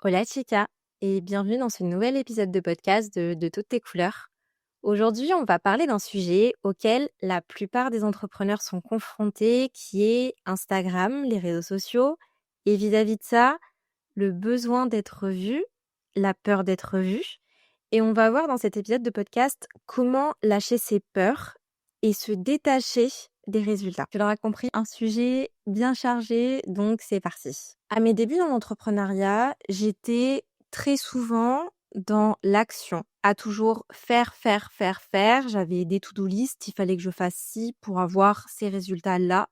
Hola chica et bienvenue dans ce nouvel épisode de podcast de Toutes tes couleurs. Aujourd'hui, on va parler d'un sujet auquel la plupart des entrepreneurs sont confrontés, qui est Instagram, les réseaux sociaux. Et vis-à-vis de ça, le besoin d'être vu, la peur d'être vu. Et on va voir dans cet épisode de podcast comment lâcher ses peurs et se détacher des résultats. Tu l'auras compris, un sujet bien chargé, donc c'est parti. À mes débuts dans l'entrepreneuriat, j'étais très souvent dans l'action, à toujours faire. J'avais des to-do list, il fallait que je fasse ci pour avoir ces résultats-là,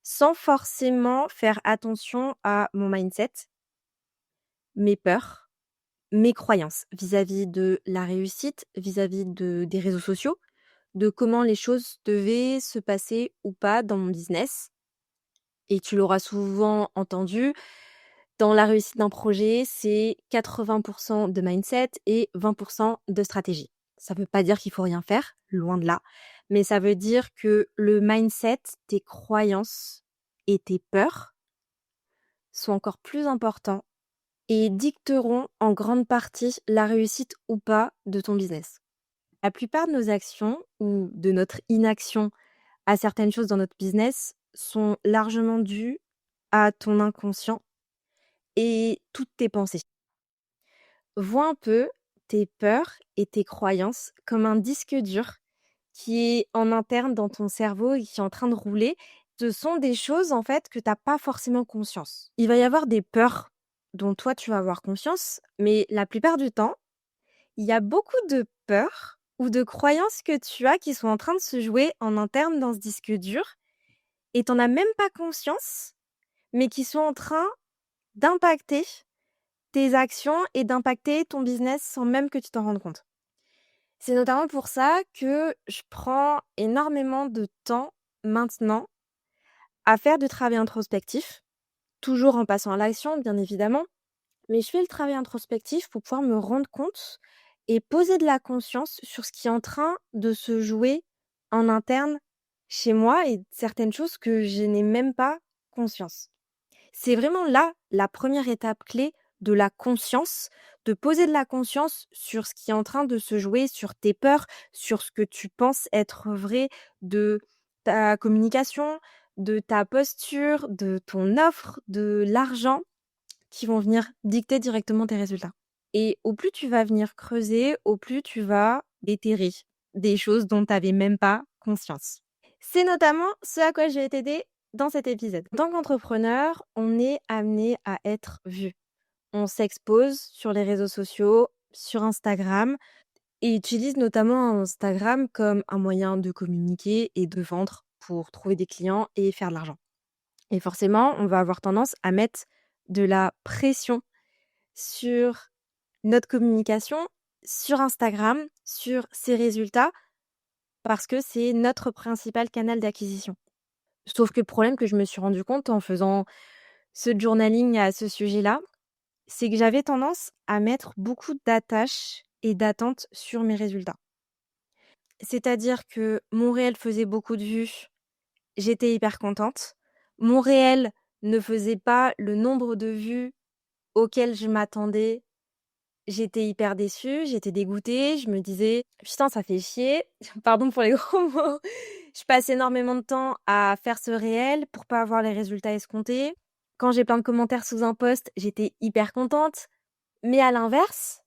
sans forcément faire attention à mon mindset, mes peurs, mes croyances vis-à-vis de la réussite, vis-à-vis des réseaux sociaux, de comment les choses devaient se passer ou pas dans mon business. Et tu l'auras souvent entendu, dans la réussite d'un projet, c'est 80% de mindset et 20% de stratégie. Ça ne veut pas dire qu'il faut rien faire, loin de là, mais ça veut dire que le mindset, tes croyances et tes peurs sont encore plus importants et dicteront en grande partie la réussite ou pas de ton business. La plupart de nos actions ou de notre inaction à certaines choses dans notre business sont largement dues à ton inconscient et toutes tes pensées. Vois un peu tes peurs et tes croyances comme un disque dur qui est en interne dans ton cerveau et qui est en train de rouler. Ce sont des choses en fait que tu n'as pas forcément conscience. Il va y avoir des peurs dont toi tu vas avoir conscience, mais la plupart du temps, il y a beaucoup de peurs ou de croyances que tu as qui sont en train de se jouer en interne dans ce disque dur et tu n'en as même pas conscience, mais qui sont en train d'impacter tes actions et d'impacter ton business sans même que tu t'en rendes compte. C'est notamment pour ça que je prends énormément de temps maintenant à faire du travail introspectif, toujours en passant à l'action, bien évidemment, mais je fais le travail introspectif pour pouvoir me rendre compte et poser de la conscience sur ce qui est en train de se jouer en interne chez moi et certaines choses que je n'ai même pas conscience. C'est vraiment là la première étape clé de la conscience, de poser de la conscience sur ce qui est en train de se jouer, sur tes peurs, sur ce que tu penses être vrai de ta communication, de ta posture, de ton offre, de l'argent qui vont venir dicter directement tes résultats. Et au plus tu vas venir creuser, au plus tu vas déterrer des choses dont tu n'avais même pas conscience. C'est notamment ce à quoi je vais t'aider dans cet épisode. En tant qu'entrepreneur, on est amené à être vu. On s'expose sur les réseaux sociaux, sur Instagram, et utilise notamment Instagram comme un moyen de communiquer et de vendre pour trouver des clients et faire de l'argent. Et forcément, on va avoir tendance à mettre de la pression sur notre communication, sur Instagram, sur ses résultats, parce que c'est notre principal canal d'acquisition. Sauf que le problème que je me suis rendu compte en faisant ce journaling à ce sujet-là, c'est que j'avais tendance à mettre beaucoup d'attaches et d'attentes sur mes résultats. C'est-à-dire que mon réel faisait beaucoup de vues, j'étais hyper contente. Mon réel ne faisait pas le nombre de vues auquel je m'attendais. J'étais hyper déçue, j'étais dégoûtée, je me disais: «Putain, ça fait chier», pardon pour les gros mots. Je passe énormément de temps à faire ce réel pour pas avoir les résultats escomptés. Quand j'ai plein de commentaires sous un post, j'étais hyper contente. Mais à l'inverse,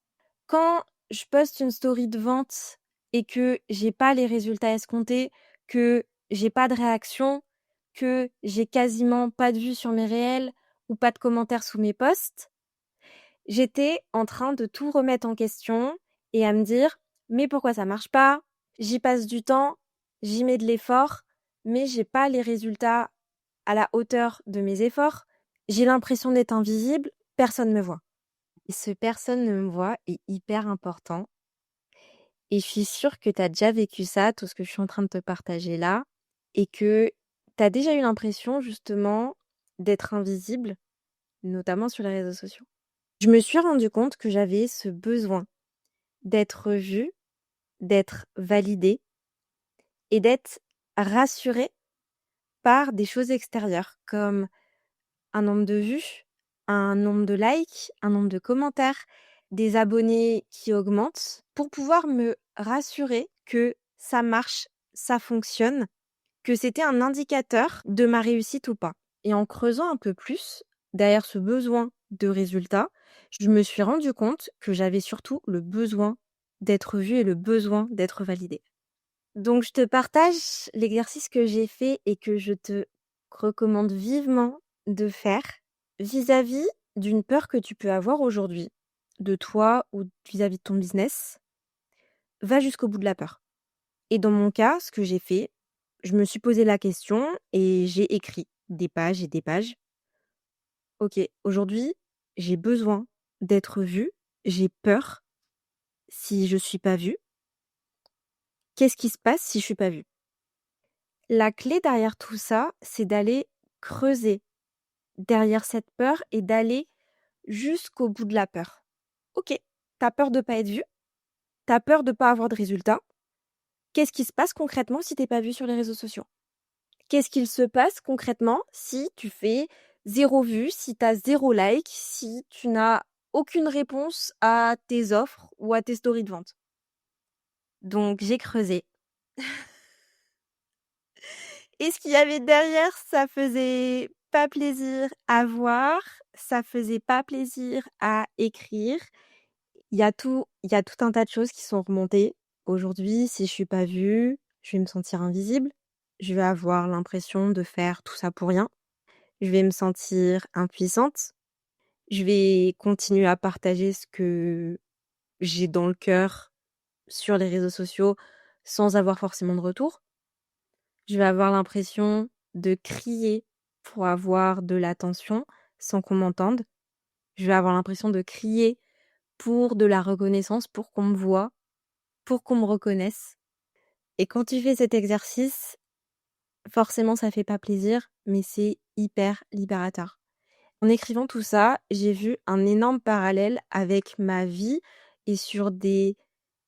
quand je poste une story de vente et que j'ai pas les résultats escomptés, que j'ai pas de réaction, que j'ai quasiment pas de vues sur mes réels ou pas de commentaires sous mes posts, j'étais en train de tout remettre en question et à me dire: «Mais pourquoi ça marche pas? J'y passe du temps, j'y mets de l'effort, mais j'ai pas les résultats à la hauteur de mes efforts. J'ai l'impression d'être invisible, personne me voit». Et ce «personne ne me voit» est hyper important et je suis sûre que tu as déjà vécu ça, tout ce que je suis en train de te partager là et que tu as déjà eu l'impression justement d'être invisible, notamment sur les réseaux sociaux. Je me suis rendu compte que j'avais ce besoin d'être vue, d'être validée et d'être rassurée par des choses extérieures comme un nombre de vues, un nombre de likes, un nombre de commentaires, des abonnés qui augmentent pour pouvoir me rassurer que ça marche, ça fonctionne, que c'était un indicateur de ma réussite ou pas. Et en creusant un peu plus, derrière ce besoin de résultats, je me suis rendu compte que j'avais surtout le besoin d'être vue et le besoin d'être validée. Donc je te partage l'exercice que j'ai fait et que je te recommande vivement de faire vis-à-vis d'une peur que tu peux avoir aujourd'hui, de toi ou vis-à-vis de ton business. Va jusqu'au bout de la peur. Et dans mon cas, ce que j'ai fait, je me suis posé la question et j'ai écrit des pages et des pages. OK, aujourd'hui, j'ai besoin d'être vue, j'ai peur si je suis pas vue. Qu'est-ce qui se passe si je suis pas vue? La clé derrière tout ça, c'est d'aller creuser derrière cette peur et d'aller jusqu'au bout de la peur. OK, tu as peur de pas être vue, tu as peur de pas avoir de résultats. Qu'est-ce qui se passe concrètement si tu pas vue sur les réseaux sociaux? Qu'est-ce qu'il se passe concrètement si tu fais 0 vue, si tu as 0 like, si tu n'as aucune réponse à tes offres ou à tes stories de vente? Donc j'ai creusé. Et ce qu'il y avait derrière, ça faisait pas plaisir à voir, ça faisait pas plaisir à écrire. Il y a tout un tas de choses qui sont remontées. Aujourd'hui, si je suis pas vue, je vais me sentir invisible. Je vais avoir l'impression de faire tout ça pour rien. Je vais me sentir impuissante. Je vais continuer à partager ce que j'ai dans le cœur sur les réseaux sociaux sans avoir forcément de retour. Je vais avoir l'impression de crier pour avoir de l'attention sans qu'on m'entende. Je vais avoir l'impression de crier pour de la reconnaissance, pour qu'on me voie, pour qu'on me reconnaisse. Et quand tu fais cet exercice, forcément ça fait pas plaisir, mais c'est hyper libérateur. En écrivant tout ça, j'ai vu un énorme parallèle avec ma vie et sur des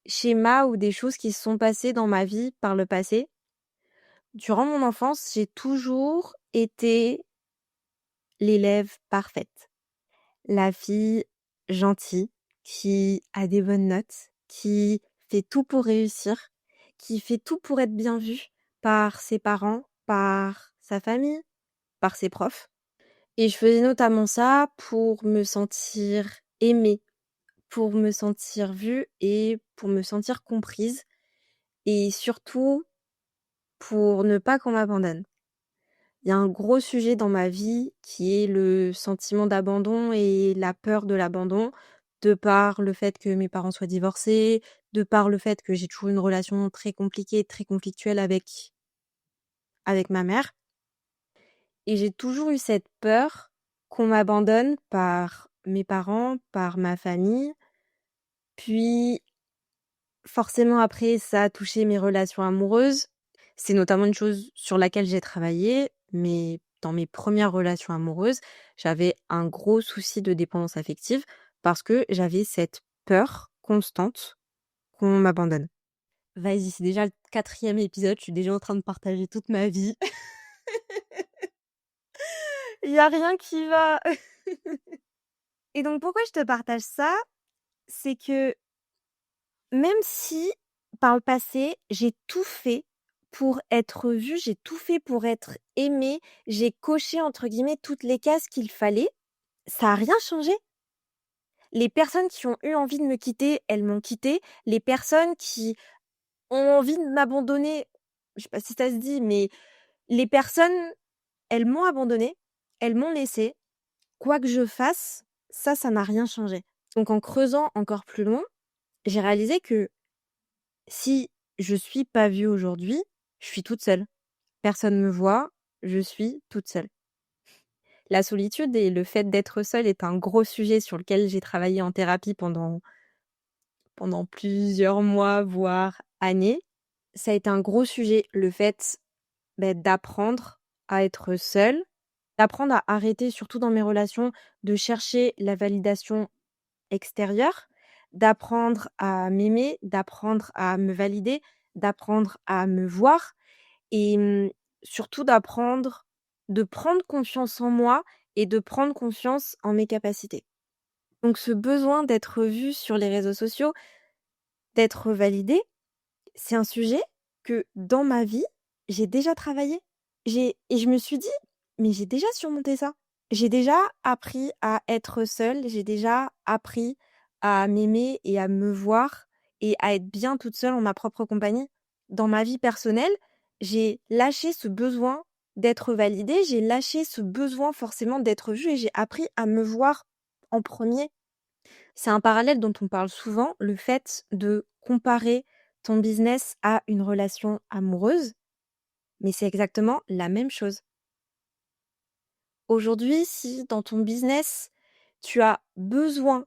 schémas ou des choses qui se sont passées dans ma vie par le passé. Durant mon enfance, j'ai toujours été l'élève parfaite, la fille gentille qui a des bonnes notes, qui fait tout pour réussir, qui fait tout pour être bien vue par ses parents, par sa famille, par ses profs. Et je faisais notamment ça pour me sentir aimée, pour me sentir vue et pour me sentir comprise et surtout pour ne pas qu'on m'abandonne. Il y a un gros sujet dans ma vie qui est le sentiment d'abandon et la peur de l'abandon, de par le fait que mes parents soient divorcés, de par le fait que j'ai toujours une relation très compliquée, très conflictuelle avec ma mère. Et j'ai toujours eu cette peur qu'on m'abandonne par mes parents, par ma famille. Puis, forcément, après, ça a touché mes relations amoureuses. C'est notamment une chose sur laquelle j'ai travaillé, mais dans mes premières relations amoureuses, j'avais un gros souci de dépendance affective parce que j'avais cette peur constante qu'on m'abandonne. Vas-y, c'est déjà le 4e épisode, je suis déjà en train de partager toute ma vie. Il y a rien qui va. Et donc pourquoi je te partage ça? C'est que même si, par le passé, j'ai tout fait pour être vue, j'ai tout fait pour être aimée, j'ai coché entre guillemets «toutes les cases» qu'il fallait, ça a rien changé. Les personnes qui ont eu envie de me quitter, elles m'ont quittée. Les personnes qui ont envie de m'abandonner, je sais pas si ça se dit, mais les personnes, elles m'ont abandonnée, elles m'ont laissée. Quoi que je fasse, ça n'a rien changé. Donc en creusant encore plus loin, j'ai réalisé que si je suis pas vue aujourd'hui, je suis toute seule. Personne me voit, je suis toute seule. La solitude et le fait d'être seule est un gros sujet sur lequel j'ai travaillé en thérapie pendant plusieurs mois, voire années. Ça a été un gros sujet, le fait, d'apprendre à être seule, d'apprendre à arrêter, surtout dans mes relations, de chercher la validation extérieure, d'apprendre à m'aimer, d'apprendre à me valider, d'apprendre à me voir et surtout de prendre confiance en moi et de prendre confiance en mes capacités. Donc ce besoin d'être vue sur les réseaux sociaux, d'être validée, c'est un sujet que dans ma vie, j'ai déjà travaillé. Et je me suis dit: «Mais j'ai déjà surmonté ça». J'ai déjà appris à être seule, j'ai déjà appris à m'aimer et à me voir et à être bien toute seule en ma propre compagnie. Dans ma vie personnelle, j'ai lâché ce besoin d'être validée, j'ai lâché ce besoin forcément d'être vue et j'ai appris à me voir en premier. C'est un parallèle dont on parle souvent, le fait de comparer ton business à une relation amoureuse, mais c'est exactement la même chose. Aujourd'hui, si dans ton business, tu as besoin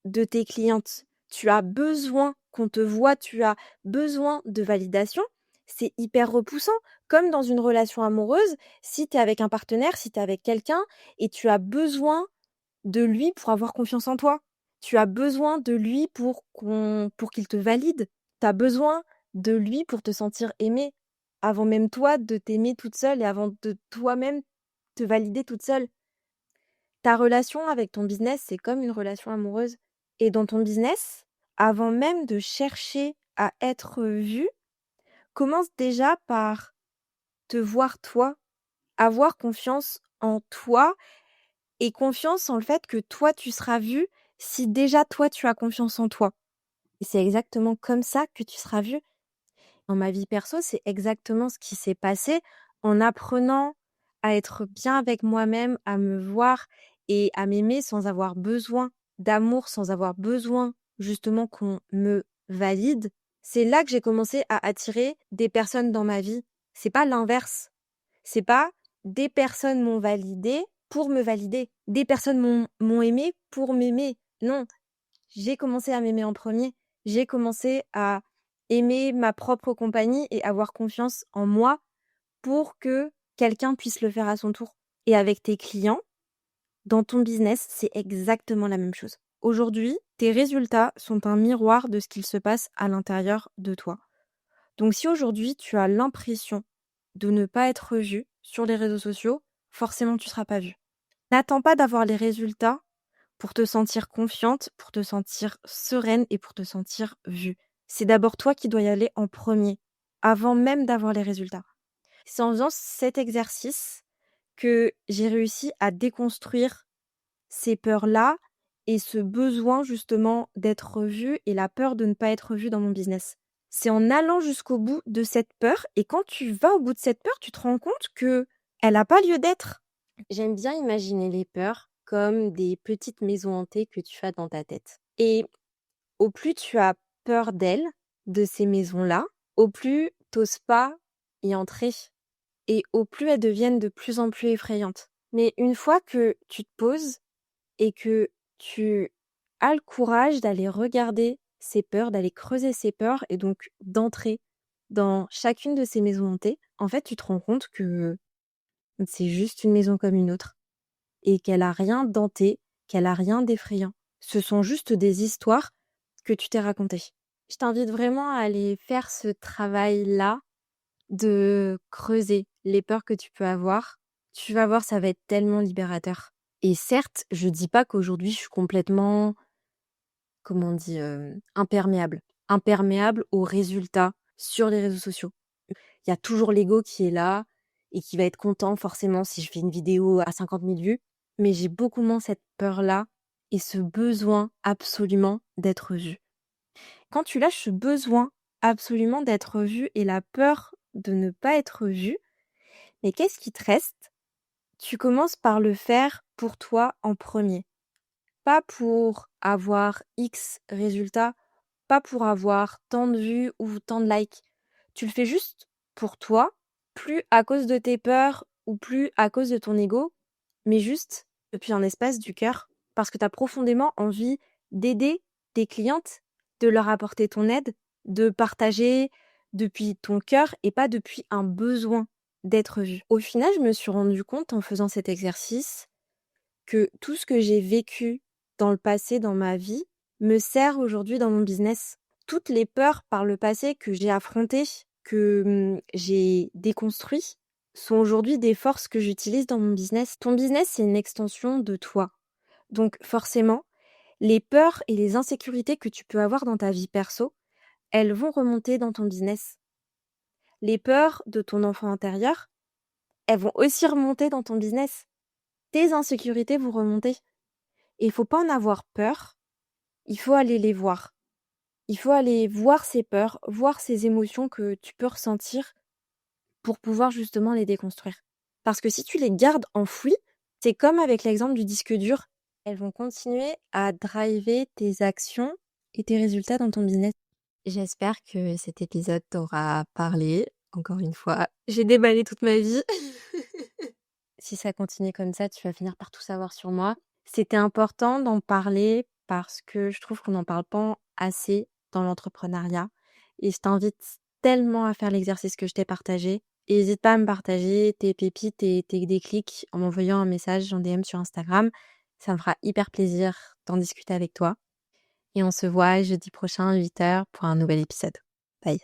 de tes clientes, tu as besoin qu'on te voie, tu as besoin de validation, c'est hyper repoussant. Comme dans une relation amoureuse, si tu es avec un partenaire, si tu es avec quelqu'un et tu as besoin de lui pour avoir confiance en toi. Tu as besoin de lui pour qu'il te valide. Tu as besoin de lui pour te sentir aimée, avant même toi de t'aimer toute seule et avant de toi-même te valider toute seule. Ta relation avec ton business, c'est comme une relation amoureuse. Et dans ton business, avant même de chercher à être vue, commence déjà par te voir toi, avoir confiance en toi et confiance en le fait que toi, tu seras vu si déjà toi, tu as confiance en toi. Et c'est exactement comme ça que tu seras vu. Dans ma vie perso, c'est exactement ce qui s'est passé en apprenant à être bien avec moi-même, à me voir et à m'aimer sans avoir besoin d'amour, sans avoir besoin justement qu'on me valide. C'est là que j'ai commencé à attirer des personnes dans ma vie. C'est pas l'inverse. C'est pas des personnes m'ont validé pour me valider. Des personnes m'ont aimé pour m'aimer. Non, j'ai commencé à m'aimer en premier. J'ai commencé à aimer ma propre compagnie et avoir confiance en moi pour que quelqu'un puisse le faire à son tour. Et avec tes clients, dans ton business, c'est exactement la même chose. Aujourd'hui, tes résultats sont un miroir de ce qu'il se passe à l'intérieur de toi. Donc si aujourd'hui tu as l'impression de ne pas être vu sur les réseaux sociaux, forcément tu ne seras pas vu. N'attends pas d'avoir les résultats pour te sentir confiante, pour te sentir sereine et pour te sentir vue. C'est d'abord toi qui dois y aller en premier, avant même d'avoir les résultats. C'est en faisant cet exercice que j'ai réussi à déconstruire ces peurs-là et ce besoin justement d'être vue et la peur de ne pas être vue dans mon business. C'est en allant jusqu'au bout de cette peur et quand tu vas au bout de cette peur, tu te rends compte que elle n'a pas lieu d'être. J'aime bien imaginer les peurs comme des petites maisons hantées que tu as dans ta tête. Et au plus tu as peur d'elles, de ces maisons-là, au plus t'oses pas y entrer et au plus elles deviennent de plus en plus effrayantes. Mais une fois que tu te poses et que tu as le courage d'aller regarder ces peurs, d'aller creuser ces peurs et donc d'entrer dans chacune de ces maisons hantées, en fait, tu te rends compte que c'est juste une maison comme une autre et qu'elle a rien d'hanté, qu'elle a rien d'effrayant. Ce sont juste des histoires que tu t'es racontées. Je t'invite vraiment à aller faire ce travail-là de creuser les peurs que tu peux avoir. Tu vas voir, ça va être tellement libérateur. Et certes, je dis pas qu'aujourd'hui je suis complètement, comment on dit, imperméable. Imperméable aux résultats sur les réseaux sociaux. Il y a toujours l'ego qui est là et qui va être content forcément si je fais une vidéo à 50 000 vues. Mais j'ai beaucoup moins cette peur-là et ce besoin absolument d'être vue. Quand tu lâches ce besoin absolument d'être vue et la peur de ne pas être vue, mais qu'est-ce qui te reste? Tu commences par le faire pour toi en premier. Pas pour avoir X résultats, pas pour avoir tant de vues ou tant de likes. Tu le fais juste pour toi, plus à cause de tes peurs ou plus à cause de ton ego, mais juste depuis un espace du cœur, parce que tu as profondément envie d'aider tes clientes, de leur apporter ton aide, de partager depuis ton cœur et pas depuis un besoin d'être vue. Au final, je me suis rendu compte en faisant cet exercice que tout ce que j'ai vécu dans le passé, dans ma vie, me sert aujourd'hui dans mon business. Toutes les peurs par le passé que j'ai affrontées, que j'ai déconstruites, sont aujourd'hui des forces que j'utilise dans mon business. Ton business, c'est une extension de toi. Donc forcément, les peurs et les insécurités que tu peux avoir dans ta vie perso, elles vont remonter dans ton business. Les peurs de ton enfant intérieur, elles vont aussi remonter dans ton business. Tes insécurités vont remonter. Et il faut pas en avoir peur, il faut aller les voir. Il faut aller voir ces peurs, voir ces émotions que tu peux ressentir pour pouvoir justement les déconstruire. Parce que si tu les gardes enfouies, c'est comme avec l'exemple du disque dur, elles vont continuer à driver tes actions et tes résultats dans ton business. J'espère que cet épisode t'aura parlé. Encore une fois, j'ai déballé toute ma vie. Si ça continue comme ça, tu vas finir par tout savoir sur moi. C'était important d'en parler parce que je trouve qu'on n'en parle pas assez dans l'entrepreneuriat. Et je t'invite tellement à faire l'exercice que je t'ai partagé. Et n'hésite pas à me partager tes pépites et tes déclics en m'envoyant un message en DM sur Instagram. Ça me fera hyper plaisir d'en discuter avec toi. Et on se voit jeudi prochain à 8h pour un nouvel épisode. Bye.